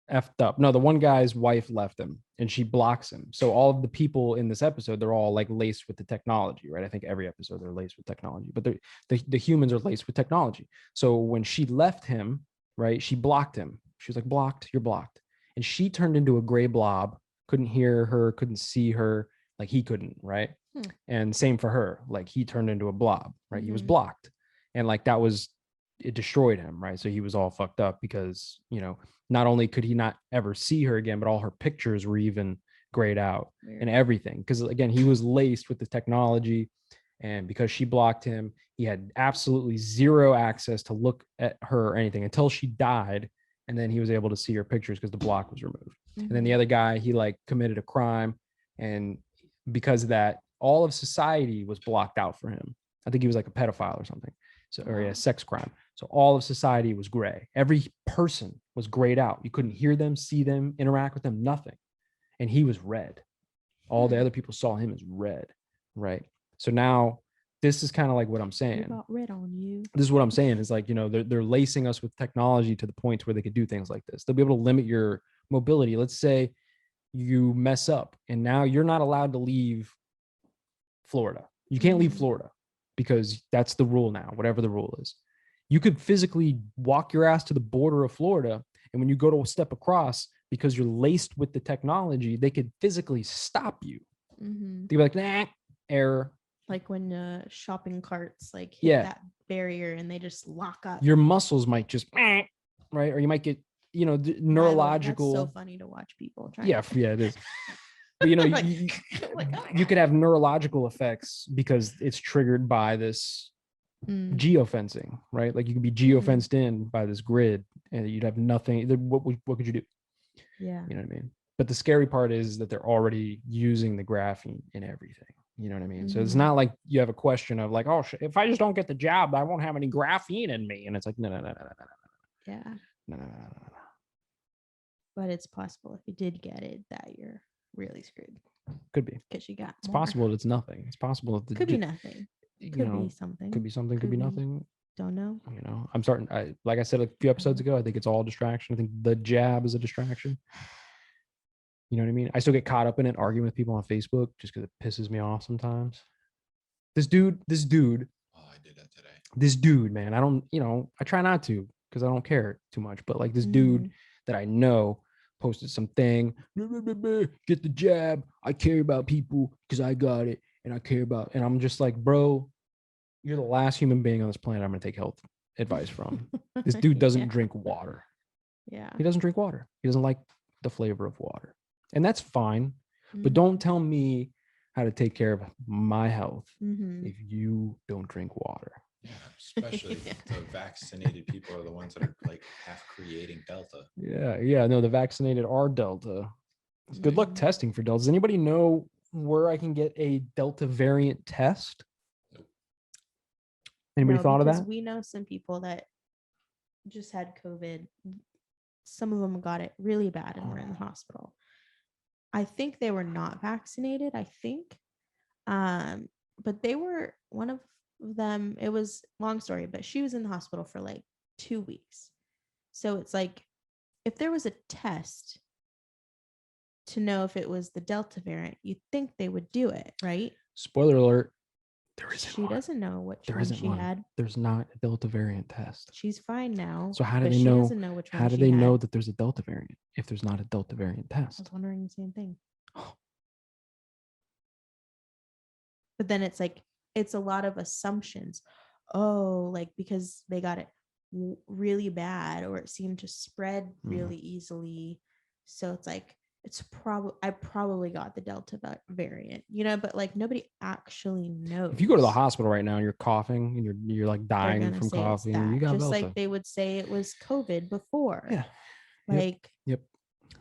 effed up. No, the one guy's wife left him and she blocks him. So all of the people in this episode, they're all like laced with the technology, right? I think every episode they're laced with technology, but the humans are laced with technology. So when she left him, right, she blocked him. She was like, blocked, you're blocked. And she turned into a gray blob, couldn't hear her, couldn't see her, like he couldn't, right? And same for her, like he turned into a blob, right? He was Mhm. blocked. And like that was, it destroyed him, right? So he was all fucked up because, you know, not only could he not ever see her again, but all her pictures were even grayed out Weird. and everything. Because again, he was laced with the technology, and because she blocked him, he had absolutely zero access to look at her or anything until she died. And then he was able to see her pictures because the block was removed. And then the other guy, he like committed a crime, and because of that, all of society was blocked out for him. I think he was like a pedophile or something. So, or a sex crime. So all of society was gray. Every person was grayed out. You couldn't hear them, see them, interact with them, nothing. And he was red. All the other people saw him as red, right? So now this is kind of like what I'm We saying. got red on you. This is what I'm saying is like, you know, they're lacing us with technology to the point where they could do things like this. They'll be able to limit your mobility. Let's say you mess up and now you're not allowed to leave Florida. You can't leave Florida because that's the rule now, whatever the rule is. You could physically walk your ass to the border of Florida, and when you go to step across, because you're laced with the technology, they could physically stop you. They'd be like, nah, error. Like when shopping carts like hit Yeah. that barrier and they just lock up. Your muscles might just, right? Or you might get, you know, neurological. That's so funny to watch people trying. Yeah, it is. But, you know, Like- you like, oh my you could have neurological effects because it's triggered by this geofencing, right? Like you could be geofenced in by this grid and you'd have nothing. What could you do? Yeah. You know what I mean? But the scary part is that they're already using the graphene in everything. You know what I mean? So it's not like you have a question of like, oh, if I just don't get the job, I won't have any graphene in me. And it's like, no. Yeah. No. But it's possible if you did get it that you're really screwed Could be. because you got It's more. possible that it's nothing. It's possible that Could be nothing. you Could know, be something. could be something, could be nothing. Don't know. You know, I'm starting. Like I said a few episodes ago, I think it's all distraction. I think the jab is a distraction. You know what I mean? I still get caught up in it, arguing with people on Facebook just because it pisses me off sometimes. This dude. Oh, I did that today. This dude, man. I don't, you know, I try not to because I don't care too much. But like this dude that I know posted something, get the jab. I care about people because I got it and I care about, and I'm just like, bro, you're the last human being on this planet I'm going to take health advice from. This dude doesn't drink water. Yeah. He doesn't drink water. He doesn't like the flavor of water. And that's fine. But don't tell me how to take care of my health if you don't drink water. Yeah, especially the vaccinated people are the ones that are like half creating Delta. Yeah. No, the vaccinated are Delta. Good luck testing for Delta. Does anybody know where I can get a Delta variant test? Anybody thought of that? We know some people that just had COVID. Some of them got it really bad and were in the hospital. I think they were not vaccinated. But they were one of them. It was long story, but she was in the hospital for like 2 weeks. So it's like if there was a test to know if it was the Delta variant, you'd think they would do it, right? Spoiler alert. There isn't She one. doesn't know which There one isn't she one. had. There's not a Delta variant test. She's fine now. So how do but they she know? doesn't know which one How do she they had. know that there's a Delta variant if there's not a Delta variant I test? was wondering the same thing. But then it's like, it's a lot of assumptions. Oh, like because they got it really bad or it seemed to spread really easily. So it's like, I probably got the Delta variant, but like nobody actually knows. If you go to the hospital right now and you're coughing and you're like They're dying gonna from say it's coughing, that, you got just Delta. like they would say it was COVID before. Yeah. Like, Yep.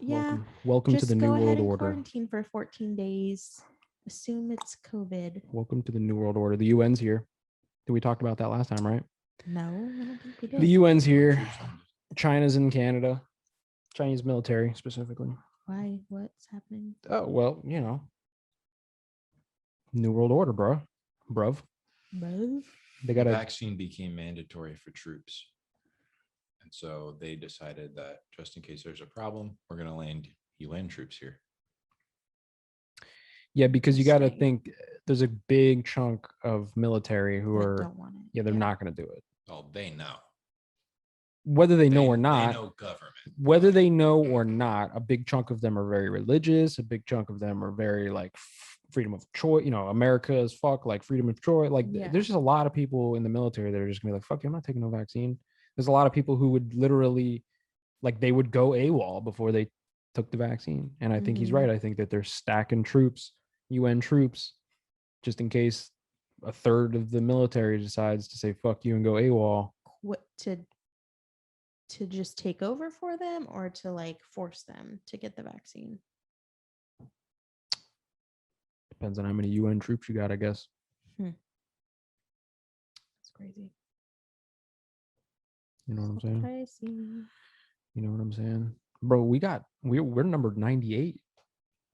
yeah. Welcome to Just the go new ahead world and order. quarantine for 14 days. Assume it's COVID. Welcome to the new world order. The UN's here. We talked about that last time, right? No, I don't think we did. The UN's here. China's in Canada. Chinese military specifically. Why? What's happening? Oh, well, new world order, bruv. They got The a vaccine became mandatory for troops. And so they decided that just in case there's a problem, we're going to land UN troops here. Yeah, because you got to Interesting. think there's a big chunk of military who That are, don't want it. yeah, they're not going to do it. Oh, they know. Whether they know or They not, know government. whether they know or not, a big chunk of them are very religious. A big chunk of them are very like freedom of choice. America is fuck, like freedom of choice. Like Yeah. there's just a lot of people in the military that are just gonna be like, fuck you, I'm not taking no vaccine. There's a lot of people who would literally, like, they would go AWOL before they took the vaccine. And I think he's Mhm. right. I think that they're stacking troops, UN troops, just in case a third of the military decides to say fuck you and go AWOL. What to just take over for them, or to like force them to get the vaccine? Depends on how many UN troops you got, I guess. That's crazy. You know what I'm saying? Crazy. You know what I'm saying? Bro, we're number 98.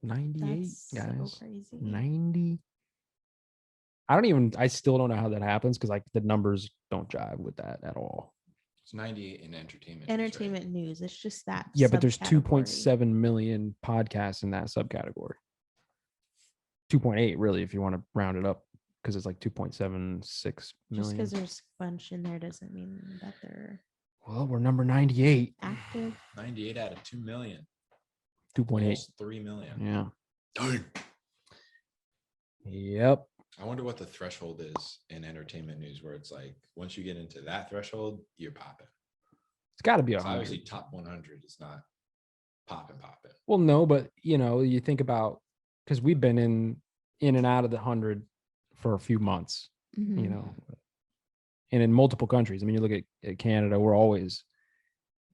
98, That's guys. so crazy. 90. I still don't know how that happens, because like the numbers don't jive with that at all. It's 98 in entertainment. Entertainment news. It's just that. Yeah, but there's subcategory. 2.7 million podcasts in that subcategory. 2.8 really, if you want to round it up, because it's like 2.76 Just million. because there's a bunch in there doesn't mean that they're Well, we're number 98. active. 98 out of 2 million. 2.8. Almost 3 million. Yeah. Dang. Yep. I wonder what the threshold is in entertainment news, where it's like once you get into that threshold, you're popping. It's got to be 'Cause 100. obviously top 100 is not popping. Well, no, but you think about, because we've been in and out of the 100 for a few months, Mhm. and in multiple countries. I mean, you look at Canada, we're always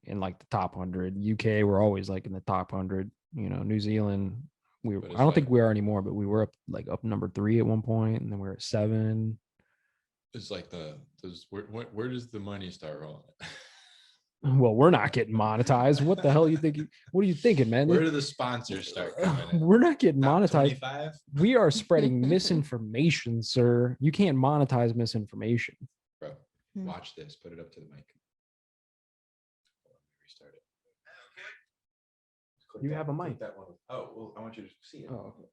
in like the top 100. UK, we're always like in the top 100. New Zealand, I But it's don't think like- we are anymore, but we were up number 3 at one point, and then we're at 7. It's like where does the money start rolling? Well, we're not getting monetized. What the hell you think? What are you thinking, man? Where do the sponsors start coming in? We're not getting Top monetized. 25? We are spreading misinformation, sir. You can't monetize misinformation. Bro, Hmm. watch this. Put it up to the mic. Hold on, let me restart it. Click You that- have a click mic. That one. Oh, well, I want you to see it. Oh, okay.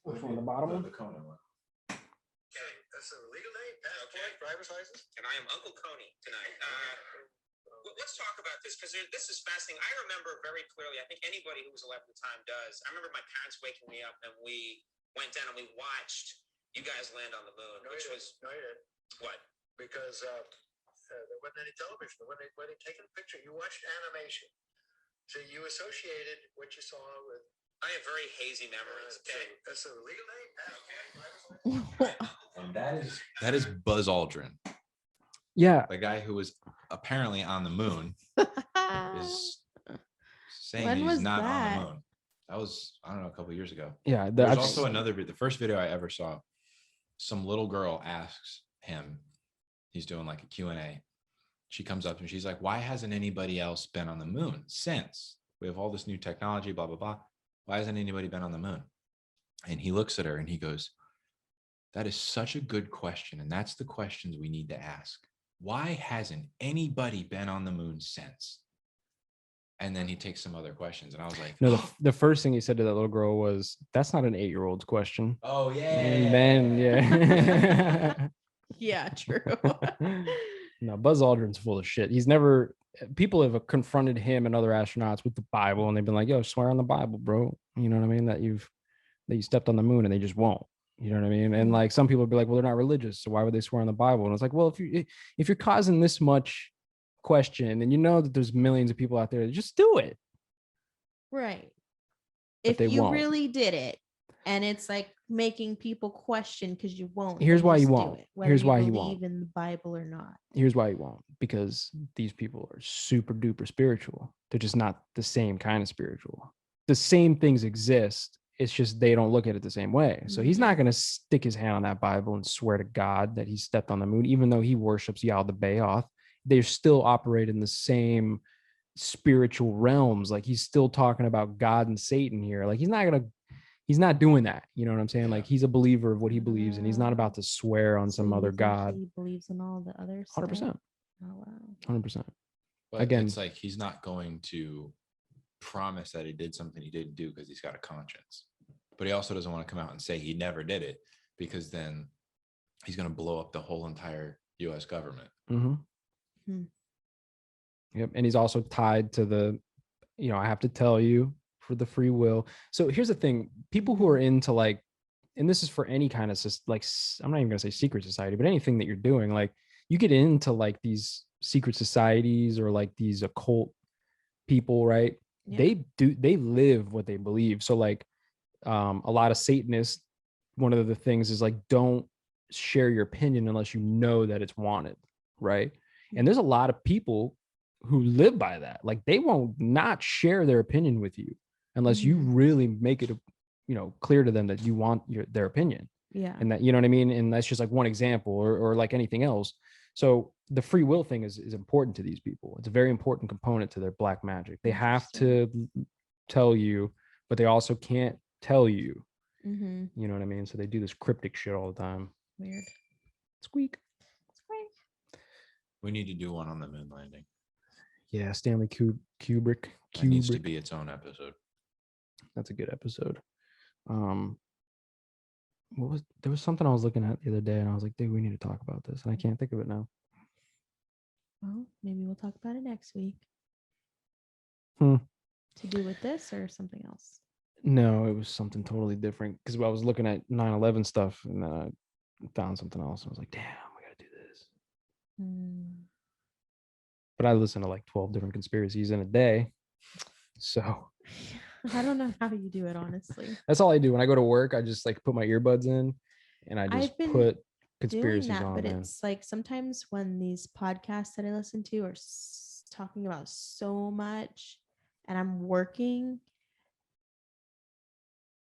Which one, the bottom one? The Kona one. Okay, that's a legal name. Okay, driver's license. And I am Uncle Coney tonight. Let's talk about this, because this is fascinating. I remember very clearly. I think anybody who was alive at the time does. I remember my parents waking me up, and we went down and we watched you guys land on the moon, which was No, you didn't. what? Because there wasn't any television. When they taking a picture, you watched animation. So you associated what you saw with. I have very hazy memories. Okay, That's a legal name. Okay. And that is Buzz Aldrin, Yeah. the guy who was apparently on the moon, is saying When he's was not that? on the moon. That was, I don't know, a couple of years ago. Yeah. There's also another the first video I ever saw, some little girl asks him, he's doing like a Q&A. She comes up and she's like, why hasn't anybody else been on the moon since we have all this new technology, blah, blah, blah. Why hasn't anybody been on the moon? And he looks at her and he goes, that is such a good question. And that's the questions we need to ask. Why hasn't anybody been on the moon since? And then he takes some other questions. And I was like, No, the first thing he said to that little girl was, that's not an 8-year-old's question. oh, yeah. And then, yeah. Yeah, true. No, Buzz Aldrin's full of shit. People have confronted him and other astronauts with the Bible, and they've been like, yo, swear on the Bible, bro. You know what I mean? That you stepped on the moon, and they just won't. You know what I mean? And like some people would be like, well, they're not religious, so why would they swear on the Bible? And it's like, well, if you're causing this much question, and you know that there's millions of people out there, just do it. Right. if they you won't. really did it, and it's like making people question because you won't. Here's then why you just do won't. it, whether Here's you why you believe won't. in the Bible or not. Here's why you won't. Because these people are super duper spiritual. They're just not the same kind of spiritual. The same things exist. It's just they don't look at it the same way. So he's not going to stick his hand on that Bible and swear to God that he stepped on the moon, even though he worships Yalda Bayoth. They still operate in the same spiritual realms. Like he's still talking about God and Satan here. Like he's not doing that. You know what I'm saying? Yeah. Like he's a believer of what he believes, and he's not about to swear on So some you other think God. he believes in all the other stuff? 100%. Oh wow. 100%. But Again, it's like he's not going to promise that he did something he didn't do because he's got a conscience. But he also doesn't want to come out and say he never did it, because then he's going to blow up the whole entire U.S. government. Yep. And he's also tied to the, I have to tell you, for the free will. So here's the thing. People who are into like, and this is for any kind of like, I'm not even gonna say secret society, but anything that you're doing, like you get into like these secret societies or like these occult people, right? Yeah. They live what they believe. So like a lot of Satanists, one of the things is like, don't share your opinion unless you know that it's wanted, right? And there's a lot of people who live by that. Like they won't not share their opinion with you unless you really make it clear to them that you want their opinion. Yeah. And that, you know what I mean? And that's just like one example, or like anything else. So the free will thing is important to these people. It's a very important component to their black magic. They have to tell you, but they also can't tell you. You know what I mean? So they do this cryptic shit all the time. Weird. Squeak. We need to do one on the moon landing. Yeah, Stanley Kubrick. That needs to be its own episode. That's a good episode. There was something I was looking at the other day, and I was like, dude, we need to talk about this, and I can't think of it now. Well, maybe we'll talk about it next week. To do with this or something else? No, it was something totally different, because I was looking at 9/11 stuff, and then I found something else. I was like, damn, we got to do this. But I listen to like 12 different conspiracies in a day. So I don't know how you do it, honestly. That's all I do. When I go to work, I just like put my earbuds in and I just put conspiracies doing that, on. But it's like sometimes when these podcasts that I listen to are talking about so much and I'm working,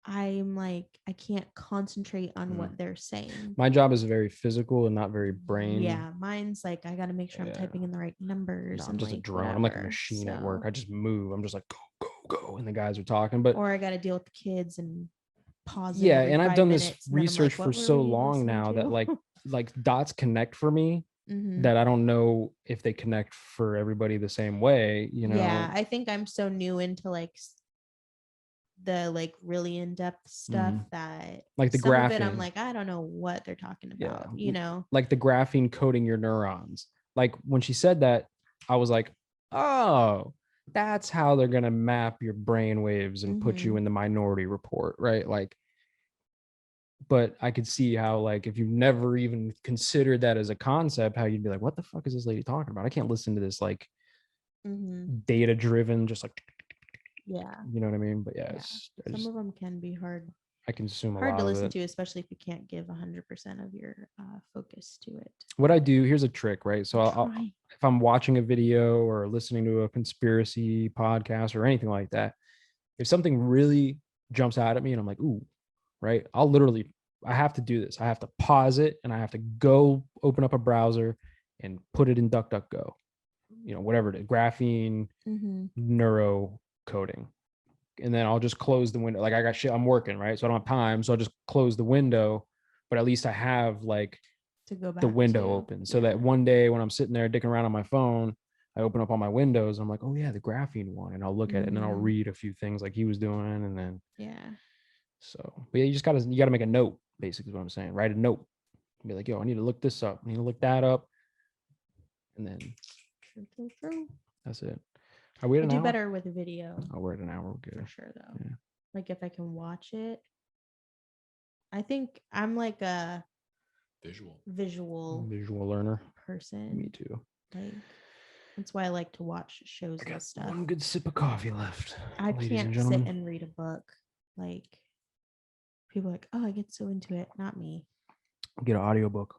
I'm like, I can't concentrate on what they're saying. My job is very physical and not very brain. Yeah, mine's like, I got to make sure I'm typing in the right numbers. No, I'm just like a drone. whatever. I'm like a machine at work. I just move. I'm just like, go. And the guys are talking. But or I got to deal with the kids and pause. Yeah. And I've done this research like, for so long now that like dots connect for me. That I don't know if they connect for everybody the same way, Yeah, I think I'm so new into like the like really in-depth stuff that like the some graphene. of it I'm like, I don't know what they're talking about, like the graphene coating your neurons. Like when she said that, I was like, oh, that's how they're gonna map your brain waves and put you in the Minority Report, right? Like, but I could see how, like, if you've never even considered that as a concept, how you'd be like, what the fuck is this lady talking about? I can't listen to this like data driven, just like, yeah, you know what I mean? But yeah, some of them can be hard. I consume hard a lot to of listen it. to, especially if you can't give 100% of your focus to it. What I do, here's a trick, right? So if I'm watching a video or listening to a conspiracy podcast or anything like that, if something really jumps out at me and I'm like, ooh, right, I have to do this. I have to pause it and I have to go open up a browser and put it in DuckDuckGo, whatever it is, graphene neuro coding. And then I'll just close the window. Like I got shit, I'm working, right? So I don't have time. So I'll just close the window, but at least I have like to go back the window open. So that one day when I'm sitting there dicking around on my phone, I open up all my windows. I'm like, oh yeah, the graphene one. And I'll look at it and then I'll read a few things like he was doing. And then, so, but yeah, you gotta make a note, basically is what I'm saying. Write a note. Be like, yo, I need to look this up. I need to look that up. And then that's it. Are we at an hour? I do better with a video. Oh, we're at an hour. Good. For sure, though. Yeah. Like if I can watch it, I think I'm like a visual learner person. Me too. Like that's why I like to watch shows and stuff. One good sip of coffee left. I can't sit and read a book. Like people are like, oh, I get so into it. Not me. Get an audiobook.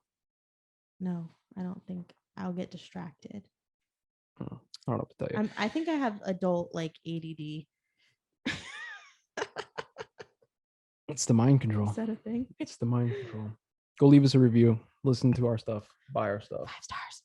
No, I don't think I'll get distracted. I don't know what to tell you. I think I have adult like ADD. It's the mind control. Is that a thing? It's the mind control. Go leave us a review. Listen to our stuff. Buy our stuff. 5 stars.